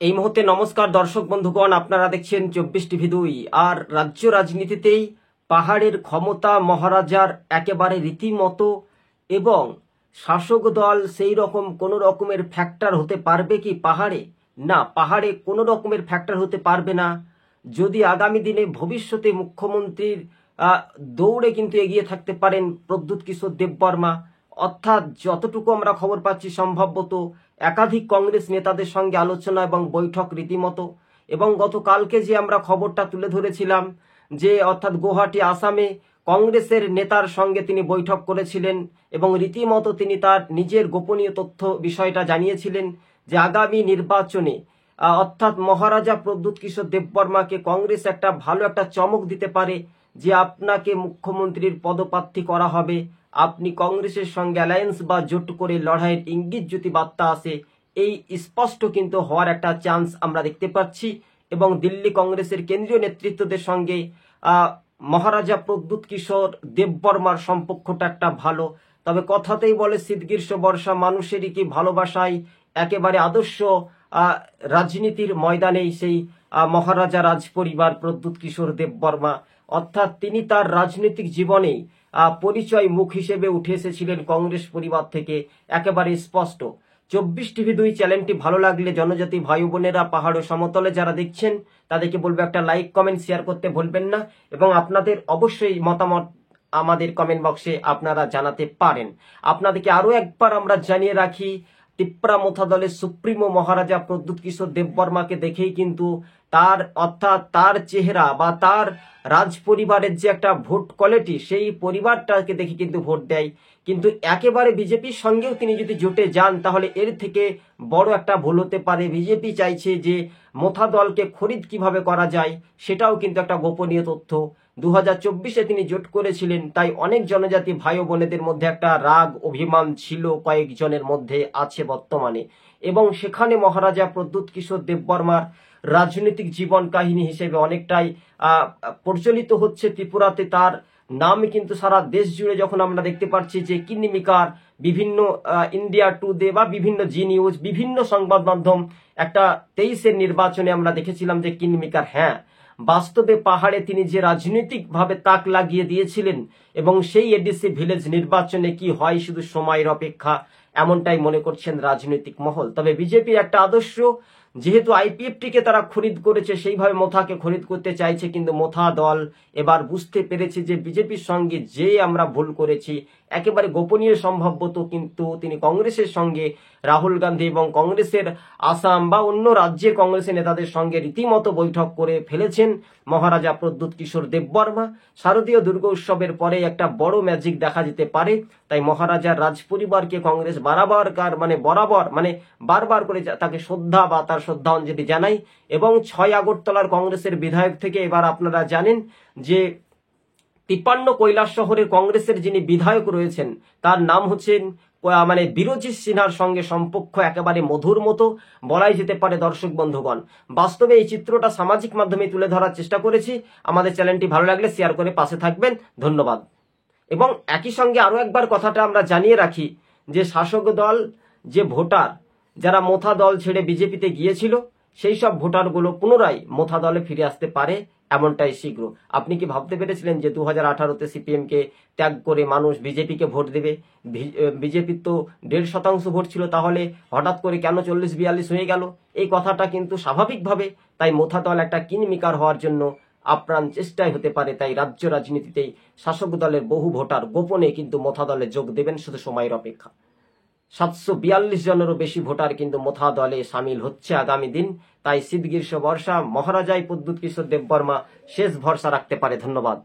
এই মুহূর্তে নমস্কার দর্শক বন্ধুগণ, আপনারা দেখছেন 24 টিভি 2। আর রাজ্য রাজনীতিতেই পাহাড়ের ক্ষমতা মহারাজার একেবারে রীতিমতো, এবং শাসক দল সেই রকম কোনো রকমের ফ্যাক্টর হতে পারবে কি পাহাড়ে? না, পাহাড়ে কোনো রকমের ফ্যাক্টর হতে পারবে না। যদি আগামী দিনে ভবিষ্যতে মুখ্যমন্ত্রীর দৌড়ে কিন্তু এগিয়ে থাকতে পারেন প্রদ্যুৎ কিশোর দেববর্মা। অর্থাৎ যতটুকু আমরা খবর পাচ্ছি, সম্ভবত একাধিক কংগ্রেস নেতাদের সঙ্গে আলোচনা এবং বৈঠক রীতিমতো। এবং গতকালকে যে আমরা খবরটা তুলে ধরেছিলাম যে অর্থাৎ গুয়াহাটি আসামে কংগ্রেসের নেতার সঙ্গে তিনি বৈঠক করেছিলেন এবং রীতিমতো তিনি তার নিজের গোপনীয় তথ্য বিষয়টা জানিয়েছিলেন যে আগামী নির্বাচনে অর্থাৎ মহারাজা প্রদ্যুৎ কিশোর দেববর্মাকে কংগ্রেস একটা ভালো একটা চমক দিতে পারে যে আপনাকে মুখ্যমন্ত্রীর পদপ্রার্থী করা হবে, আপনি কংগ্রেসের সঙ্গে অ্যালায়েন্স বা জোট করে লড়াইয়ের ইঙ্গিত যদি বার্তা আসে, এই স্পষ্ট কিন্তু হওয়ার একটা চান্স আমরা দেখতে পাচ্ছি। এবং দিল্লি কংগ্রেসের কেন্দ্রীয় নেতৃত্বদের সঙ্গে মহারাজা প্রদ্যুৎ কিশোর দেববর্মার সম্পর্কটা একটা ভালো। তবে কথাতেই বলে শীত গ্রীষ্ম বর্ষা, মানুষেরই কি ভালোবাসায় একেবারে আদর্শ রাজনীতির ময়দানেই সেই মহারাজা রাজ পরিবার প্রদ্যুৎ কিশোর দেববর্মা, অর্থাৎ তিনি তার রাজনৈতিক জীবনেই পরিচয় মুখ হিসেবে উঠে এসেছিলেন কংগ্রেস পরিবার থেকে, একেবারে স্পষ্ট। 24 টিভি 2 চ্যানেলটি ভালো লাগলে জনজাতি ভাই বোনেরা পাহাড় ও সমতলে যারা দেখছেন তাদেরকে বলবো একটা লাইক কমেন্ট শেয়ার করতে ভুলবেন না, এবং আপনাদের অবশ্যই মতামত আমাদের কমেন্ট বক্সে আপনারা জানাতে পারেন। আপনাদেরকে আরো একবার আমরা জানিয়ে রাখি, তিপ্রা মোথা দলের সুপ্রিমো মহারাজা প্রদ্যুৎ কিশোর দেববর্মাকে দেখেই কিন্তু তার অর্থাৎ তার চেহারা বা তার রাজ পরিবারের যে একটা ভোট কোয়ালিটি, সেই পরিবারটাকে দেখে কিন্তু ভোট দেয়। কিন্তু একেবারে বিজেপির সঙ্গেও তিনি যদি জোটে যান তাহলে এর থেকে বড় একটা ভুল হতে পারে। বিজেপি চাইছে যে মোথা দলকে খরিদ কিভাবে করা যায়, সেটাও কিন্তু একটা গোপনীয় তথ্য। 2024-এ তিনি জোট করেছিলেন, তাই অনেক জনজাতি ভাই ও বোনেদের মধ্যে একটা রাগ অভিমান ছিল, কয়েকজনের মধ্যে আছে বর্তমানে। এবং সেখানে মহারাজা প্রদ্যুৎ কিশোর দেববর্মার রাজনৈতিক জীবন কাহিনী হিসেবে অনেকটাই প্রচলিত হচ্ছে ত্রিপুরাতে। তার নাম কিন্তু সারা দেশ জুড়ে যখন আমরা দেখতে পাচ্ছি যে কিন্নিমিকার, বিভিন্ন ইন্ডিয়া টুডে বা বিভিন্ন জি নিউজ, বিভিন্ন সংবাদ মাধ্যম, একটা 23-এর নির্বাচনে আমরা দেখেছিলাম যে কিন্নিমিকার, হ্যাঁ বাস্তবে পাহাড়ে তিনি যে রাজনৈতিক ভাবে তাক লাগিয়ে দিয়েছিলেন, এবং সেই এডিসি ভিলেজ নির্বাচনে কি হয় শুধু সময়ের অপেক্ষা, এমনটাই মনে করছেন রাজনৈতিক মহল। তবে বিজেপির একটা আদর্শ, যেহেতু আইপিএফটিকে তারা খরিদ করেছে, সেইভাবে মোথাকে খরিদ করতে চাইছে। কিন্তু মোথা দল এবার বুঝতে পেরেছে যে বিজেপির সঙ্গে যে আমরা ভুল করেছি, একেবারে গোপনীয় সম্ভবত কিন্তু তিনি কংগ্রেসের সঙ্গে রাহুল গান্ধী এবং কংগ্রেসের আসাম বা অন্য রাজ্যের কংগ্রেসের নেতাদের সঙ্গে রীতিমতো বৈঠক করে ফেলেছেন মহারাজা প্রদ্যুৎ কিশোর দেববর্মা। শারদীয় দুর্গা উৎসবের পরে একটা বড় ম্যাজিক দেখা যেতে পারে। তাই মহারাজার রাজ পরিবারকে কংগ্রেস বারবার করে তাকে শ্রদ্ধা বা তার শ্রদ্ধাঞ্জলি জানাই। এবং 6 আগরতলার কংগ্রেসের বিধায়ক থেকে এবার আপনারা জানেন যে 53 কৈলাস শহরের কংগ্রেসের যিনি বিধায়ক রয়েছেন তার নাম হচ্ছেন বিরোজিৎ সিনহার সঙ্গে সম্পর্ক একেবারে মধুর মতো বলাই যেতে পারে। দর্শক বন্ধুগণ, বাস্তবে এই চিত্রটা সামাজিক মাধ্যমে তুলে ধরার চেষ্টা করেছি। আমাদের চ্যানেলটি ভালো লাগলে শেয়ার করে পাশে থাকবেন, ধন্যবাদ। এবং একই সঙ্গে আরো একবার কথাটা আমরা জানিয়ে রাখি যে শাসক দল যে ভোটার যারা মোথা দল ছেড়ে বিজেপিতে গিয়েছিল, সেই সব ভোটারগুলো পুনরায় মোথা দলে ফিরে আসতে পারে, এমনটাই শীঘ্র। আপনি কি ভাবতে পেরেছিলেন যে 2018-তে সিপিএমকে ত্যাগ করে মানুষ বিজেপিকে ভোট দেবে? বিজেপির তো 1.5% ভোট ছিল, তাহলে হঠাৎ করে কেন 40-42 হয়ে গেল? এই কথাটা কিন্তু স্বাভাবিকভাবে, তাই মোথা দল একটা কিনমিকার হওয়ার জন্য আপ্রাণ চেষ্টায় হতে পারে। তাই রাজ্য রাজনীতিতেই শাসক দলের বহু ভোটার গোপনে কিন্তু মোথা দলে যোগ দেবেন, শুধু সময়ের অপেক্ষা। 742 জনেরও বেশি ভোটার কিন্তু মোথা দলে সামিল হচ্ছে আগামী দিন। তাই শীত গ্রীষ্ম বর্ষা মহারাজাই প্রদ্যুৎ কিশোর দেববর্মা শেষ ভরসা রাখতে পারে। ধন্যবাদ।